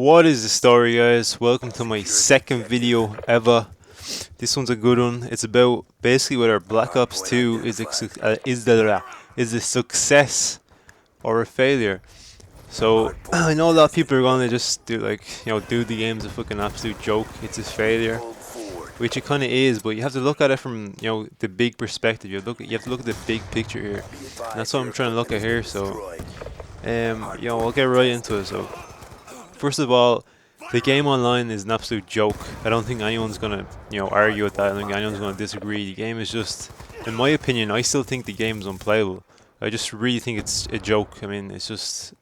What is the story, guys? Welcome to my second video ever. This one's a good one. It's about basically whether Black Ops 2 is a success or a failure. So I know a lot of people are gonna just do do the game's a fucking absolute joke. It's a failure, which it kind of is. But you have to look at it from the big perspective. You have to look at the big picture here. And that's what I'm trying to look at here. So I'll get right into it. So first of all, the game online is an absolute joke. I don't think anyone's gonna, argue with that. I don't think anyone's gonna disagree. The game is just, in my opinion, I still think the game is unplayable. I just really think it's a joke. I mean, it's just,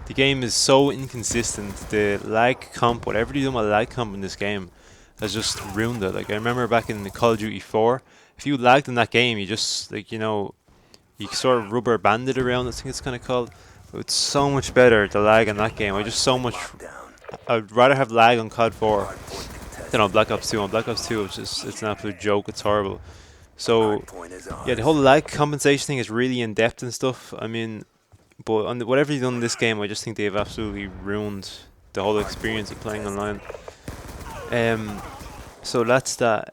the game is so inconsistent. The lag comp, whatever you do with lag comp in this game, has just ruined it. Like, I remember back in the Call of Duty 4, if you lagged in that game, you just, you sort of rubber banded around, I think it's kind of called. It's so much better, the lag in that game. I'd rather have lag on COD 4 than on Black Ops 2. On Black Ops 2, it's an absolute joke. It's horrible. So, yeah, the whole lag compensation thing is really in depth and stuff. I mean, but on whatever you've done in this game, I just think they've absolutely ruined the whole experience of playing online. So that's that.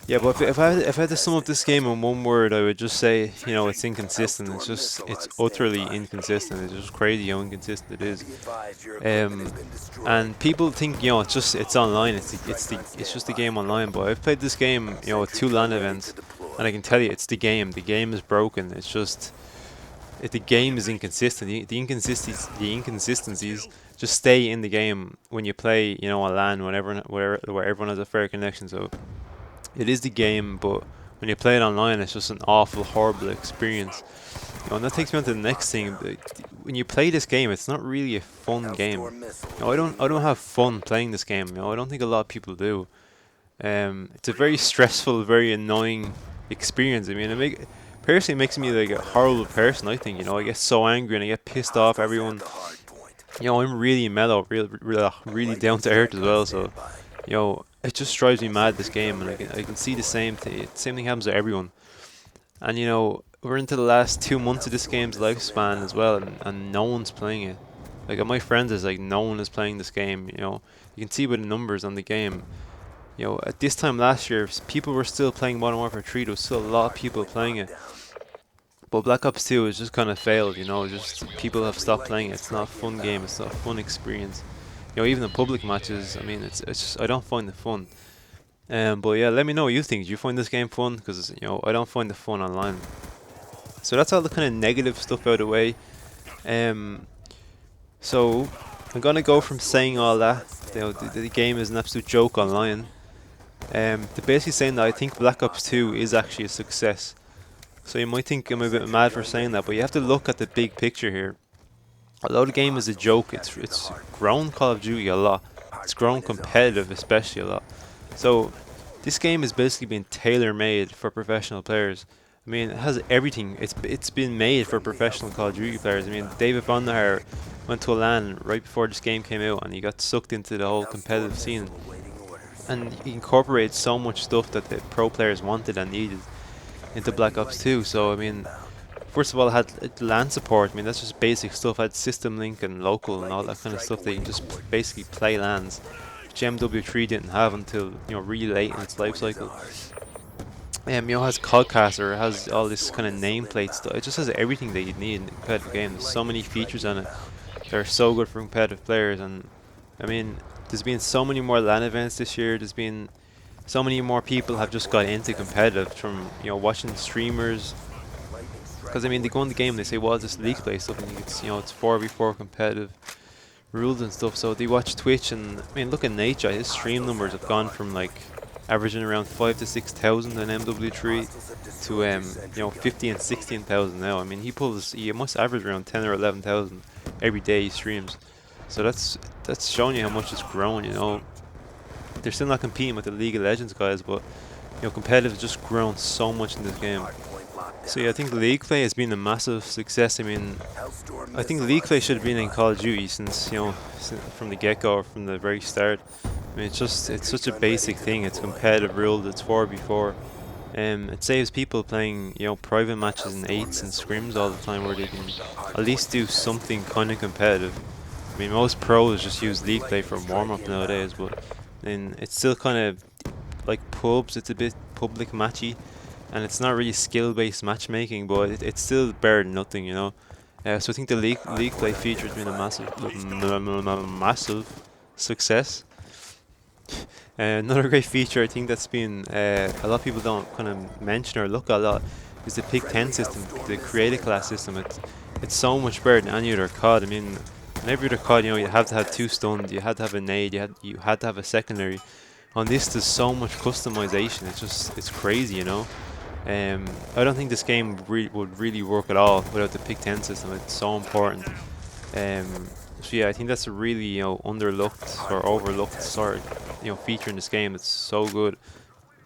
Yeah, but if I had to sum up this game in one word, I would just say, it's inconsistent. It's utterly inconsistent. It's just crazy how inconsistent it is. And people think, it's online. It's just the game online. But I've played this game, with 2 LAN events, and I can tell you, it's the game. The game is broken. It's just, the game is inconsistent. The inconsistencies just stay in the game when you play, on LAN, where everyone has a fair connection. So it is the game, but when you play it online, it's just an awful, horrible experience. And that takes me on to the next thing. When you play this game, it's not really a fun game. I don't have fun playing this game. I don't think a lot of people do. It's a very stressful, very annoying experience. I mean, personally, it makes me like a horrible person. I think, I get so angry and I get pissed off. Everyone, I'm really mellow, really down to earth as well. So, it just drives me mad, this game, and I can see the same thing happens to everyone. And we're into the last 2 months of this game's lifespan as well, and no one's playing it. Like, my friends is like, no one is playing this game. You can see by the numbers on the game. At this time last year, people were still playing Modern Warfare 3. There was still a lot of people playing it. But Black Ops 2 has just kind of failed. Just people have stopped playing it. It's not a fun game. It's not a fun experience. Even the public matches, I mean, it's just, I don't find it fun. But yeah, let me know what you think. Do you find this game fun? Because, I don't find it fun online. So that's all the kind of negative stuff out of the way. So I'm going to go from saying all that, the game is an absolute joke online, to basically saying that I think Black Ops 2 is actually a success. So you might think I'm a bit mad for saying that, but you have to look at the big picture here. Although the game is a joke, it's grown Call of Duty a lot. It's grown competitive especially a lot. So this game is basically been tailor-made for professional players. I mean, it has everything. It's been made for professional Call of Duty players. I mean, David Vonderhaar went to a LAN right before this game came out, and he got sucked into the whole competitive scene. And he incorporated so much stuff that the pro players wanted and needed into Black Ops 2. So I mean, first of all, it had LAN support. I mean, that's just basic stuff. It had system link and local and all that kind of stuff that you can just basically play LANs, which MW3 didn't have until really late in its life cycle. It has HawKz, or it has all this kind of nameplate stuff. It just has everything that you need in a competitive game. There's so many features on it that are so good for competitive players. And I mean, there's been so many more LAN events this year. There's been so many more people have just got into competitive from watching streamers. Because I mean, they go in the game and they say, well, this league play stuff, and it's it's 4v4 competitive rules and stuff. So they watch Twitch, and I mean, look at Nature. His stream numbers have gone from like averaging around 5,000 to 6,000 in MW3 to 50 and 16,000 now. I mean, he must average around 10 or 11,000 every day he streams. So that's showing you how much it's grown. They're still not competing with the League of Legends guys, but competitive has just grown so much in this game. So yeah, I think League Play has been a massive success. I mean, I think League Play should have been in Call of Duty since, from the get-go, or from the very start. I mean, it's such a basic thing. It's competitive ruled. It's 4v4. It saves people playing, private matches and 8s and scrims all the time, where they can at least do something kind of competitive. I mean, most pros just use league play for warm up nowadays, but then it's still kind of like pubs. It's a bit public matchy, and it's not really skill based matchmaking, but it's still better than nothing, you know. So I think the league play feature has been a massive success. Another great feature I think that's been a lot of people don't kind of mention or look at a lot is the pick 10 system, the creative class system. It's so much better than any other COD. I mean, in every other COD, you know, you have to have 2 stuns, you had to have a nade, you had to have a secondary. On this, there's so much customization. It's crazy, you know. I don't think this game would really work at all without the pick 10 system. It's so important. So yeah, I think that's a really, you know, underlooked or overlooked sort of, you know, feature in this game. It's so good.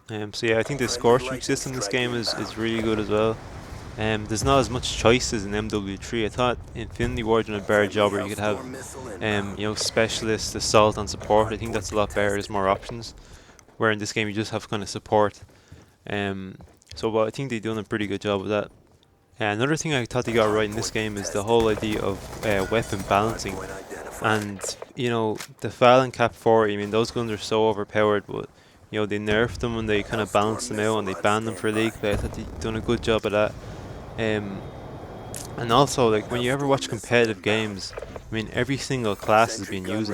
So yeah, I think the score streak system in this game is really good as well. There's not as much choices in MW3. I thought Infinity Ward did a better job where you could have, you know, specialist, assault, and support. I think that's a lot better. There's more options. Where in this game you just have kind of support. But I think they've done a pretty good job of that. Another thing I thought they got right in this game is the whole idea of weapon balancing. And, you know, the FAL and Cap 40, I mean, those guns are so overpowered, but, you know, they nerfed them and they kind of balanced them out and they banned them for league play. I thought they've done a good job of that. And also, like, when you ever watch competitive games, I mean, every single class has been used.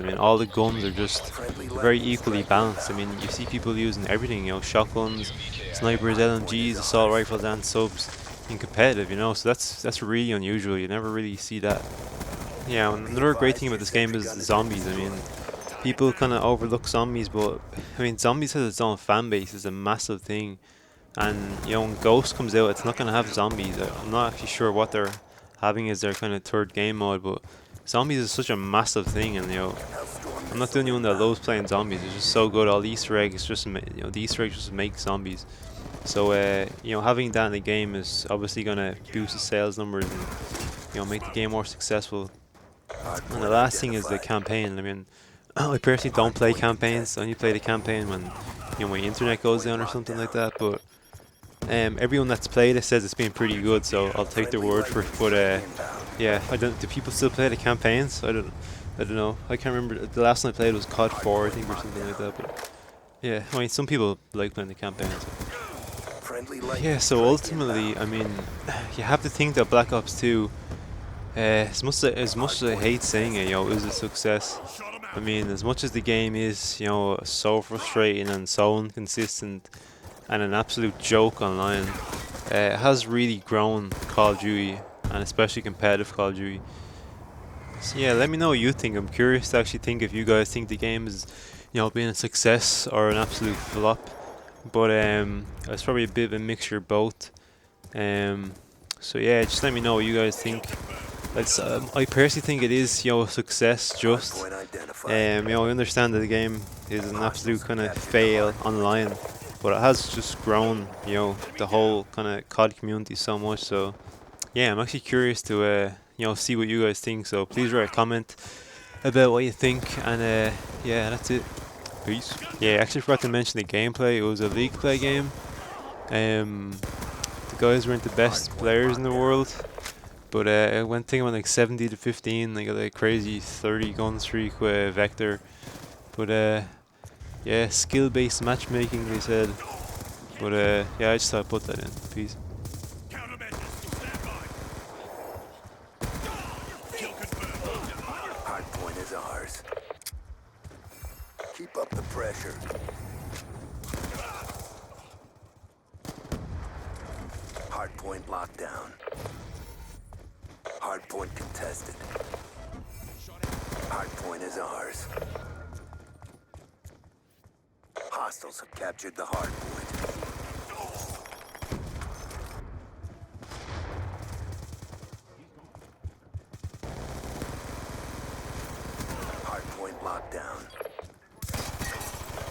I mean, all the guns are just very equally balanced. I mean, you see people using everything, you know, shotguns, snipers, LMGs, assault rifles, and subs in competitive, you know. So that's really unusual. You never really see that. Yeah, and another great thing about this game is the zombies. I mean, people kind of overlook zombies, but I mean, zombies has its own fan base. It's a massive thing. And, you know, when Ghost comes out, it's not going to have zombies. I'm not actually sure what they're having as their kind of third game mode, but zombies is such a massive thing, and, you know, I'm not the only one that loves playing zombies. It's just so good. All the Easter eggs just, you know, the Easter eggs just make zombies. So, you know, having that in the game is obviously going to boost the sales numbers and, you know, make the game more successful. And the last thing is the campaign. I mean, I personally don't play campaigns. I only play the campaign when, you know, my internet goes down or something like that, but everyone that's played it says it's been pretty good, so I'll take their word for it. But yeah, do people still play the campaigns? I don't know. I can't remember. The last one I played was COD 4, I think, or something like that. But yeah, I mean, some people like playing the campaigns. Yeah, so ultimately, I mean, you have to think that Black Ops 2, as much as I hate saying it, you know, is a success. I mean, as much as the game is, you know, so frustrating and so inconsistent and an absolute joke online, it has really grown Call of Duty, and especially competitive Call of Duty. So yeah, let me know what you think. I'm curious to actually think if you guys think the game is, you know, being a success or an absolute flop. But it's probably a bit of a mixture of both. So yeah, just let me know what you guys think. I personally think it is, you know, a success. Just you know, I understand that the game is an absolute kind of fail online, but it has just grown, you know, the whole kind of COD community so much. So yeah, I'm actually curious to you know, see what you guys think. So please write a comment about what you think, and yeah, that's it. Peace. Yeah, I actually forgot to mention the gameplay. It was a league play game. The guys weren't the best players in the world, but I went like 70 to 15. They got a crazy 30 gun streak with Vector. But yeah, skill-based matchmaking, they said. But yeah, I just thought I'd put that in. Peace. Hardpoint is ours. Keep up the pressure. Hardpoint lockdown. Hardpoint contested. Hardpoint is ours. Hostiles have captured the hardpoint. Hardpoint lockdown.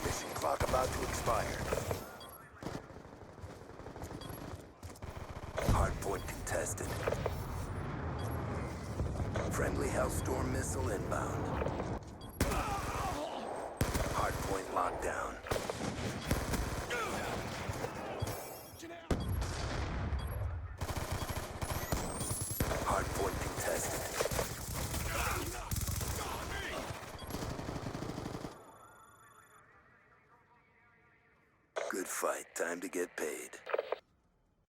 Mission clock about to expire. Hardpoint contested. Friendly Hellstorm missile inbound. Hardpoint lockdown. Hardpoint contested. Good fight. Time to get paid.